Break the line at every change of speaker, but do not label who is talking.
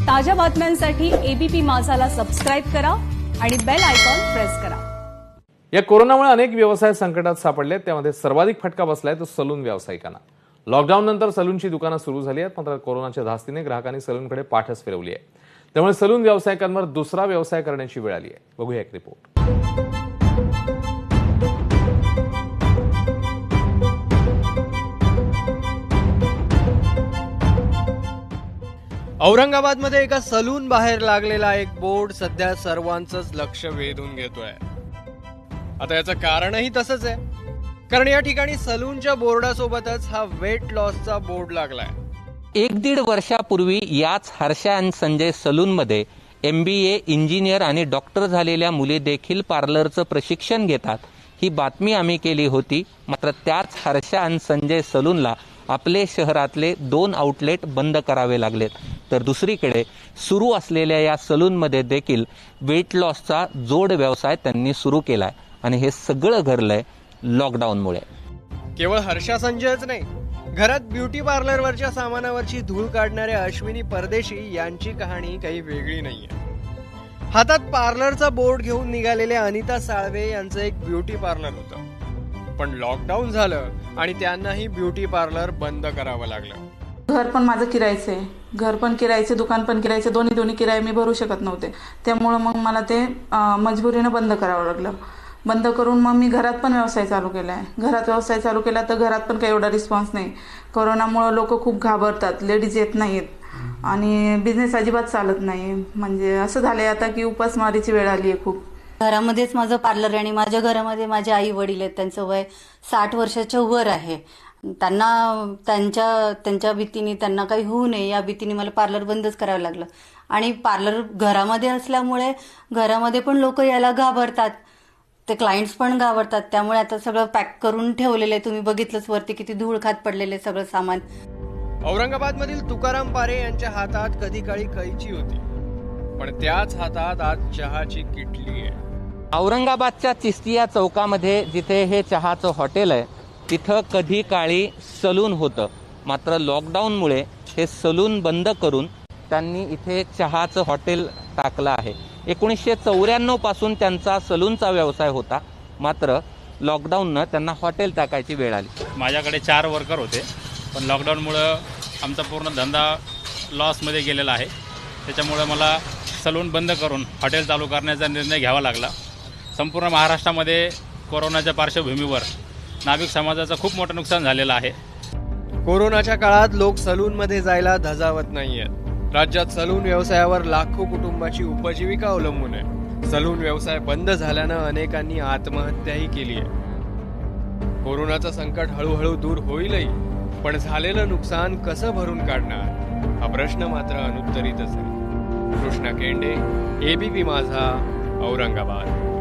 ताज्या बातम्यांसाठी ABP माझाला subscribe करा आणि बेल आयकॉन प्रेस करा।
या कोरोनामुळे अनेक व्यवसाय संकटात सापडले, त्यामध्ये सर्वाधिक फटका बसलाय तो सलून व्यावसायिकांना। लॉकडाऊन नंतर सलूनची दुकानं सुरू झाली आहेत, मात्र कोरोनाच्या धास्तीने ग्राहकांनी सलूनकडे पाठच फिरवली आहे। त्यामुळे सलून व्यावसायिकांवर दुसरा व्यवसाय करण्याची वेळ आली आहे। बघूया एक रिपोर्ट।
औरंगाबादमध्ये एका सलून बाहेर लागलेला एक बोर्ड सध्या सर्वांचंच लक्ष वेधून घेतोय। आता याचं कारणही तसंच आहे, कारण या ठिकाणी सलूनच्या बोर्डासोबतच हा वेट लॉसचा बोर्ड लागलाय।
1-1.5 वर्षापूर्वी याच हर्षा अँड संजय सलूनमध्ये MBA इंजिनियर आणि डॉक्टर झालेल्या मुली देखील पार्लरचं प्रशिक्षण घेतात ही बातमी आम्ही केली होती। मात्र त्याच हर्षा अँड संजय सलूनला आपले शहरातले 2 आउटलेट बंद करावे लागलेत, तर दुसरीकडे सुरू असलेल्या या सलूनमध्ये देखील वेट लॉसचा जोड व्यवसाय त्यांनी सुरू केलाय आणि हे सगळं घडलंय लॉकडाऊनमुळे।
केवळ हर्षा संजयच नाही, घरात ब्युटी पार्लरवरच्या सामानावरची धूळ काढणाऱ्या अश्विनी परदेशी यांची कहाणी काही वेगळी नाहीये। हातात पार्लरचा बोर्ड घेऊन निघालेल्या अनिता साळवे यांचं एक ब्युटी पार्लर होतं, पण लॉकडाऊन झालं आणि त्यांनाही ब्युटी पार्लर बंद करावं लागलं।
घर पण माझं किरायचं आहे, घर पण किरायचे, दुकान पण किरायचे, दोन्ही किराये मी भरू शकत नव्हते। त्यामुळे मग मला ते मजबुरीनं बंद करावं लागलं। बंद करून मग मी घरात पण व्यवसाय चालू केला आहे। घरात व्यवसाय चालू केला तर घरात पण काही एवढा रिस्पॉन्स नाही। कोरोनामुळे लोक खूप घाबरतात, लेडीज येत नाहीत आणि बिझनेस अजिबात चालत नाही। म्हणजे असं झालंय आता की उपासमारीची वेळ आली आहे खूप।
घरामध्येच माझं पार्लर आहे आणि माझ्या घरामध्ये माझे आई वडील आहेत, त्यांचं वय 60 वर्षाच्या वर आहे। त्यांना त्यांच्या भीतीने त्यांना काही होऊ नये या भीतीने मला पार्लर बंदच करावं लागलं। आणि पार्लर घरामध्ये असल्यामुळे घरामध्ये पण लोक यायला घाबरतात, ते क्लायंट्स पण घाबरतात। त्यामुळे आता सगळं पॅक करून ठेवलेलं आहे, तुम्ही बघितलंच वरती किती धूळ खात पडलेले सगळं सामान।
औरंगाबादमधील तुकाराम पारे यांच्या हातात कधी काळी कैची होती, पण त्याच हातात आज चहाची किटली आहे।
औरंगाबादच्या चिस्तिया चौकामध्ये जिथे हे चहाचं हॉटेल आहे तिथं कधी काळी सलून होतं, मात्र लॉकडाऊनमुळे हे सलून बंद करून त्यांनी इथे चहाचं हॉटेल टाकलं आहे। 1994 पासून त्यांचा सलूनचा व्यवसाय होता, मात्र लॉकडाऊननं त्यांना हॉटेल टाकायची वेळ आली।
माझ्याकडे 4 वर्कर होते, पण लॉकडाऊनमुळं आमचा पूर्ण धंदा लॉसमध्ये गेलेला आहे। त्याच्यामुळं मला सलून बंद करून हॉटेल चालू करण्याचा निर्णय घ्यावा लागला। संपूर्ण महाराष्ट्रामध्ये कोरोनाच्या पार्श्वभूमीवर नाभिक समाजाचं खूप मोठं नुकसान झालेलं आहे।
कोरोनाच्या काळात लोक सलूनमध्ये जायला धजावत नाहीयेत। राज्यात सलून व्यवसायावर लाखो कुटुंबाची उपजीविका अवलंबून आहे। सलून व्यवसाय बंद झाल्यानं अनेकांनी आत्महत्याही केली आहे। कोरोनाचं संकट हळूहळू दूर होईलही, पण झालेलं नुकसान कसं भरून काढणार हा प्रश्न मात्र अनुत्तरितच आहे। कृष्णा केंडे, ABP माझा, औरंगाबाद।